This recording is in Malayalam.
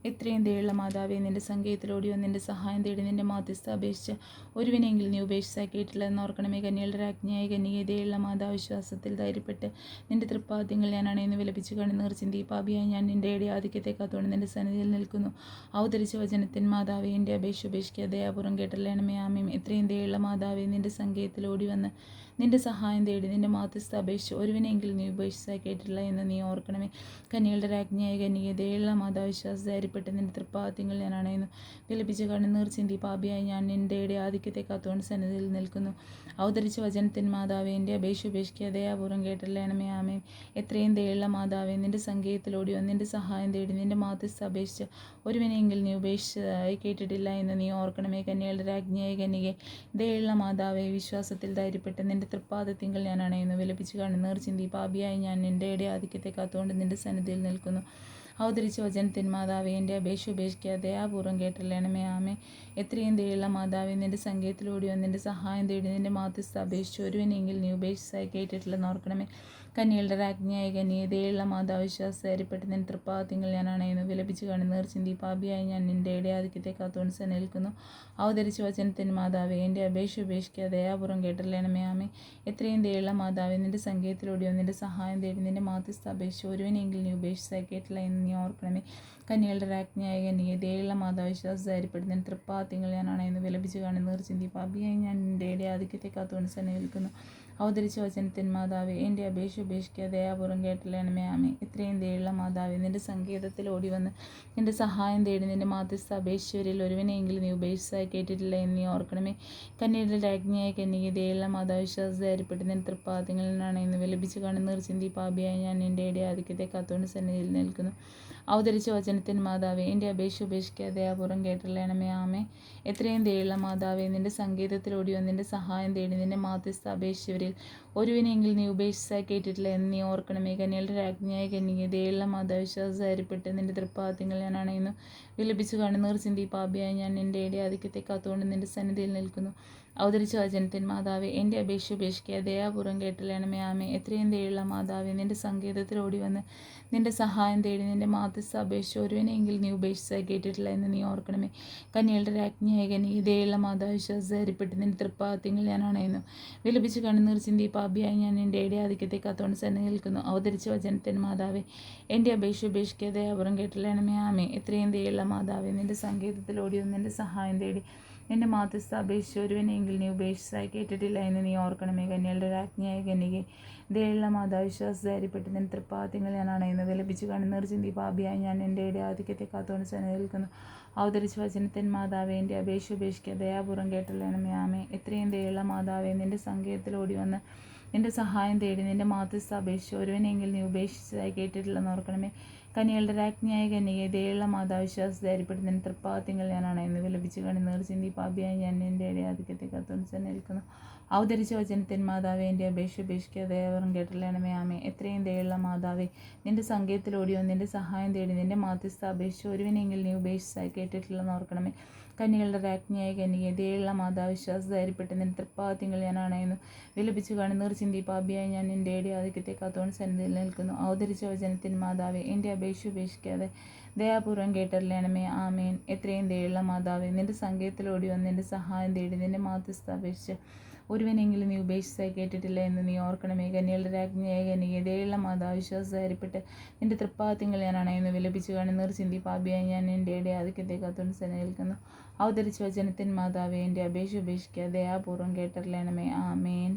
എത്രയും ദയുള്ള മാതാവേ, നിന്റെ സംഗീതത്തിലോടി വന്ന് നിന്റെ സഹായം തേടി നിന്റെ മാധ്യസ്ഥ അപേക്ഷിച്ച് ഒരുവിനെങ്കിലും നീ ഉപേക്ഷിച്ചാക്കിയിട്ടില്ല എന്നോർക്കണമേ. കന്യകളുടെ രാജ്ഞിയായ കന്യകേ, ദയുള്ള മാതാവ്, വിശ്വാസത്തിൽ ധൈര്യപ്പെട്ട് നിന്റെ തൃപ്പാദ്യങ്ങൾ ഞാൻ അണയെന്ന് വിലപിച്ച് കണ്ണുനീർ ചിന്തി പാപിയായി ഞാൻ നിന്റെ ആധിക്യത്തെ കാത്തുകൊണ്ട് നിന്റെ സന്നിധിയിൽ നിൽക്കുന്നു. അവതരിച്ച വചനത്തിൻ മാതാവേ, എൻ്റെ അപേക്ഷ ഉപേക്ഷിക്കുക ദയാപൂർവം കേട്ടല്ലേണമേ. ആമേൻ. എത്രയും ദയുള്ള മാതാവേ, നിന്റെ സംഗീതത്തിൽ ഓടി വന്ന് നിന്റെ സഹായം തേടി നിന്റെ മാധ്യസ്ഥ അപേക്ഷിച്ച് ഒരുവിനെങ്കിലും നീ ഉപേക്ഷിച്ചാക്കിയിട്ടില്ല എന്ന് നീ ഓർക്കണമേ. കന്യകളുടെ രാജ്ഞിയായ കന്യകേ, ദയുള്ള മാതാവ്, വിശ്വാസ ധൈര്യപ്പെട്ട് നിന്റെ തൃപ്പാദ്യങ്ങൾ ഞാൻ അണയുന്നു. വിലപിച്ച് കണ്ണുനീർ ചിന്തി പാപിയായി ഞാൻ നിന്റെ ആധിക്യത്തെ കാത്തുകൊണ്ട് സന്നിധിയിൽ നിൽക്കുന്നു. അവതരിച്ച വചനത്തിൻ മാതാവേ, എൻ്റെ അപേക്ഷ ഉപേക്ഷിക്കുക ദയാപൂർവം കേട്ടല്ലേണമേ. ആമേൻ. എത്രയും ദയുള്ള മാതാവേ, നിന്റെ സംഗീതത്തിലോടി വന്ന് നിന്റെ സഹായം തേടി നിന്റെ മാധ്യസ്ഥ അപേക്ഷിച്ച് ഒരുവിനെങ്കിലും നീ ഉപേക്ഷിച്ചതായി കേട്ടിട്ടില്ല എന്ന് നീ ഓർക്കണമേ. കന്യകളുടെ രാജ്ഞിയായ കന്യകേ, ദയുള്ള മാതാവേ, വിശ്വാസത്തിൽ ധൈര്യപ്പെട്ട് നിന്റെ തൃപ്പാദത്തിങ്കൽ ഞാൻ അണയുന്നു. വിലപിച്ച് കണ്ണുനീർ ചിന്തി പാപിയായി ഞാൻ നിന്റെ ആധിക്യത്തെ കാത്തുകൊണ്ട് നിന്റെ സന്നിധിയിൽ നിൽക്കുന്നു. അവതരിച്ച വചനത്തിൻ മാതാവേ, എൻ്റെ അപേക്ഷ ഉപേക്ഷിക്കുക ദയാപൂർവം കേട്ടല്ലേണമേ. ആമേൻ. എത്രയും ദയുള്ള മാതാവേ, നിന്റെ സംഗീതത്തിലൂടെ വന്ന് നിന്റെ സഹായം തേടി നിന്റെ മാധ്യസ്ഥ അപേക്ഷിച്ച് ഒരുവിനെങ്കിൽ നീ ഉപേക്ഷിച്ചായി കേട്ടിട്ടില്ലെന്ന് ഓർക്കണമേ. കന്യകളുടെ രാജ്ഞിയായ കന്യകേ, ദയുള്ള മാതാവ്, വിശ്വാസ ധൈര്യപ്പെട്ട് നിന്റെ തൃപ്പാദത്തിങ്കൽ ഞാൻ അണയുന്നു. വിലപിച്ച് കണ്ണുനീർ ചിന്തി പാപിയായി ഞാൻ നിന്റെ ആധിക്യത്തെ കാത്തുകൊണ്ട് നിൽക്കുന്നു. അവതരിച്ച വചനത്തിൻ മാതാവേ, എൻ്റെ അപേക്ഷ ഉപേക്ഷിക്കുക ദയാപൂർവം കേട്ടല്ലേണമേ. ആമേൻ. എത്രയും ദയുള്ള മാതാവേ, നിന്റെ സംഗീതത്തിലൂടെ വന്ന് നിന്റെ സഹായം തേടി നിന്റെ മാധ്യസ്ഥ അപേക്ഷിച്ച് ഒരുവിനെങ്കിൽ നീ ഉപേക്ഷിച്ചായി കേട്ടില്ല എന്ന് നീ ഓർക്കണമേ. കന്യകളുടെ രാജ്ഞിയായ കന്യകേ, ദയുള്ള മാതാവ്, വിശ്വാസ ധൈര്യപ്പെട്ട് നിന്റെ തൃപ്പാദ്യങ്ങൾ ഞാൻ അണയുന്നു. വിലപിച്ച് കണ്ണുനീർ ചിന്തി പാപിയായി ഞാൻ നിന്റെ ആധിക്യത്തെ കാത്തുകൊണ്ട് നിൽക്കുന്നു. അവതരിച്ച വചനത്തിൻ മാതാവേ, എൻ്റെ അപേക്ഷ ഉപേക്ഷിക്കുക ദയാപൂർവം കേട്ടല്ലേണമേ. ആമേൻ. എത്രയും ദയുള്ള മാതാവേ, നിന്റെ സംഗീതത്തിൽ ഓടി വന്ന് നിന്റെ സഹായം തേടി നിന്റെ മാധ്യസ്ഥ അപേക്ഷിച്ചവരിൽ ഒരുവിനെങ്കിലും നീ ഉപേക്ഷിച്ചായി കേട്ടിട്ടില്ല എന്ന് നീ ഓർക്കണമേ. കന്യകളുടെ രാജ്ഞിയായ കന്യകേ, ദയുള്ള മാതാവ്, വിശ്വാസ ധൈര്യപ്പെട്ട് നിന്റെ തൃപ്പാദ്യങ്ങളിൽ അണയുന്നു. വിലപിച്ച് കണ്ണുനീർ ചിന്തി പാപിയായി ഞാൻ നിന്റെ ആധിക്യത്തെ കാത്തുകൊണ്ട് സന്നിധിയിൽ നിൽക്കുന്നു. അവതരിച്ച വചനത്തിൻ മാതാവേ, എൻ്റെ അപേക്ഷ ഉപേക്ഷിക്കുക ദയാപൂർവം കേട്ടല്ലേണമേ. ആമേൻ. എത്രയും ദയുള്ള മാതാവേ, നിന്റെ സംഗീതത്തിലോടി വന്ന് നിന്റെ സഹായം തേടി നിന്റെ മാധ്യസ്ഥ അപേക്ഷിച്ചവരിൽ ഒരുവിനെങ്കിൽ നീ ഉപേക്ഷിച്ചായി കേട്ടിട്ടില്ല എന്ന് നീ ഓർക്കണമേ. കന്യകളുടെ രാജ്ഞിയായ കന്യകേ, ദയുള്ള മാതാവ്, വിശ്വാസ ധൈര്യപ്പെട്ട് നിന്റെ തൃപ്പാദ്യങ്ങൾ ഞാൻ അണയുന്നു. വിലപിച്ച് കണ്ണുനീർ ചിന്തി പാപിയായി ഞാൻ നിന്റെ ആധിക്യത്തെ കാത്തുകൊണ്ട് നിന്റെ സന്നിധിയിൽ നിൽക്കുന്നു. അവതരിച്ച വചനത്തിൻ മാതാവേ, എൻ്റെ അപേക്ഷ ഉപേക്ഷിക്കുക ദയാപൂർവം കേട്ടല്ലേണമേ. ആമേൻ. എത്രയും ദയുള്ള മാതാവേ, നിന്റെ സംഗീതത്തിൽ ഓടി വന്ന് നിന്റെ സഹായം തേടി നിന്റെ മാധ്യസ്ഥ അപേക്ഷിച്ച് ഒരുവിനെങ്കിൽ നീ ഉപേക്ഷിച്ചായി കേട്ടിട്ടില്ല എന്ന് നീ ഓർക്കണമേ. കന്യകളുടെ രാജ്ഞിയായ കന്യകേ, ദയുള്ള മാതാവ്, വിശ്വാസ ധൈര്യപ്പെട്ട് നിന്റെ തൃപ്പാദ്യങ്ങൾ ഞാൻ അണയുന്നു. വിലപിച്ച് കണ്ണുനീർ ചിന്തി പാപിയായി ഞാൻ നിന്റെ ആധിക്യത്തെ കാത്തുകൊണ്ട് സന്നിധിയിൽ നിൽക്കുന്നു. അവതരിച്ച വചനത്തിൻ മാതാവേ, എൻ്റെ അപേക്ഷ ഉപേക്ഷിക്കുക ദയാപൂർവം കേട്ടല്ലേണമേ. ആമേൻ. എത്രയും ദയുള്ള മാതാവേ, നിന്റെ സംഗീതത്തിൽ ഓടി വന്ന് നിന്റെ സഹായം തേടി നിന്റെ മാധ്യസ്ഥ അപേക്ഷിച്ച് ഒരുവിനെങ്കിൽ നീ ഉപേക്ഷിച്ചായി കേട്ടിട്ടില്ല എന്ന് നീ ഓർക്കണമേ. കന്യകളുടെ രാജ്ഞിയായ കന്യകേ, ദയുള്ള മാതാവ്, വിശ്വാസ ധൈര്യപ്പെട്ട് നിന്റെ തൃപ്പാദ്യങ്ങൾ ഞാൻ അണയുന്നു. വിലപിച്ച് കണ്ണുനീർ ചിന്തി പാപിയായി ഞാൻ നിന്റെ ആധിക്യത്തെ കാത്തുകൊണ്ട് സന്നിധിയിൽ നിൽക്കുന്നു. അവതരിച്ച വചനത്തിൻ മാതാവേ, എൻ്റെ അപേക്ഷ ഉപേക്ഷിക്കുക ദയാപൂർവം കേട്ടല്ലേണമേ. ആമേൻ. എത്രയും ദയുള്ള മാതാവേ, നിന്റെ സംഗീതത്തിൽ ഓടി വന്ന് നിന്റെ സഹായം തേടി നിന്റെ മാധ്യസ്ഥ അപേക്ഷിച്ച് ഒരുവിനെങ്കിൽ നീ ഉപേക്ഷിച്ചതായി കേട്ടിട്ടില്ലെന്ന് ഓർക്കണമേ. കന്യകളുടെ രാജ്ഞിയായ കന്യകേ, ദയുള്ള മാതാവ്, വിശ്വാസ ധൈര്യപ്പെട്ട് നിന്റെ തൃപ്പാദ്യങ്ങൾ ഞാൻ അണയുന്നു. വിലപിച്ച് കണ്ണുനീർ ചിന്തി പാപിയായി ഞാൻ നിന്റെ ആധിക്യത്തെ കാത്തുകൊണ്ട് നിൽക്കുന്നു. അവതരിച്ച വചനത്തിൻ മാതാവേ, എൻ്റെ അപേക്ഷ ഉപേക്ഷിക്കുക ദയാപൂർവം കേട്ടല്ലേണമേ. ആമേൻ. എത്രയും ദയുള്ള മാതാവേ, നിന്റെ സംഗീതത്തിൽ ഓടി വന്ന് നിന്റെ സഹായം തേടി നിന്റെ മാധ്യസ്ഥ അപേക്ഷിച്ച് ഒരുവിനെങ്കിൽ നീ ഉപേക്ഷിച്ചായി കേട്ടിട്ടില്ലെന്ന് ഓർക്കണമേ. കന്യകളുടെ രാജ്ഞിയായ കന്യകേ, ദയുള്ള മാതാവ്, വിശ്വാസ ധൈര്യപ്പെട്ട് നിന്റെ തൃപ്പാദ്യങ്ങൾ ഞാൻ അണയുന്നു. വിലപിച്ച് കണ്ണുനീർ ചിന്തി പാപിയായി ഞാൻ നിന്റെ ആധിക്യത്തെ കാത്തുകൊണ്ട് സന്നിധിയിൽ നിൽക്കുന്നു. അവതരിച്ച വചനത്തിൻ മാതാവേ, എൻ്റെ അപേക്ഷ ഉപേക്ഷിക്കാതെ ദയാപൂർവം കേട്ടല്ലേണമേ. ആമേൻ. എത്രയും ദയുള്ള മാതാവേ, നിന്റെ സംഗീതത്തിൽ ഓടി വന്ന് നിന്റെ സഹായം തേടി നിന്റെ മാധ്യസ്ഥ അപേക്ഷിച്ച് ഒരുവനെങ്കിലും നീ ഉപേക്ഷിച്ചായി കേട്ടിട്ടില്ല എന്ന് നീ ഓർക്കണമേ. കന്യകളുടെ രാജ്ഞിയായ കന്യകേ, ദയുള്ള മാതാവ്, വിശ്വാസ ധൈര്യപ്പെട്ട് നിന്റെ തൃപ്പാദ്യങ്ങൾ ഞാൻ അണയുന്നു. വിലപിച്ച് കണ്ണുനീർ ചിന്തി പാപിയായി ഞാൻ നിന്റെ ആധിക്യത്തെ കാത്തുകൊണ്ട് സന്നിധിയിൽ നിൽക്കുന്നു. അവതരിച്ച വചനത്തിൻ മാതാവേ, എൻ്റെ അപേക്ഷ ഉപേക്ഷിക്കുക ദയാപൂർവം കേട്ടല്ലേണമേ. ആമേൻ.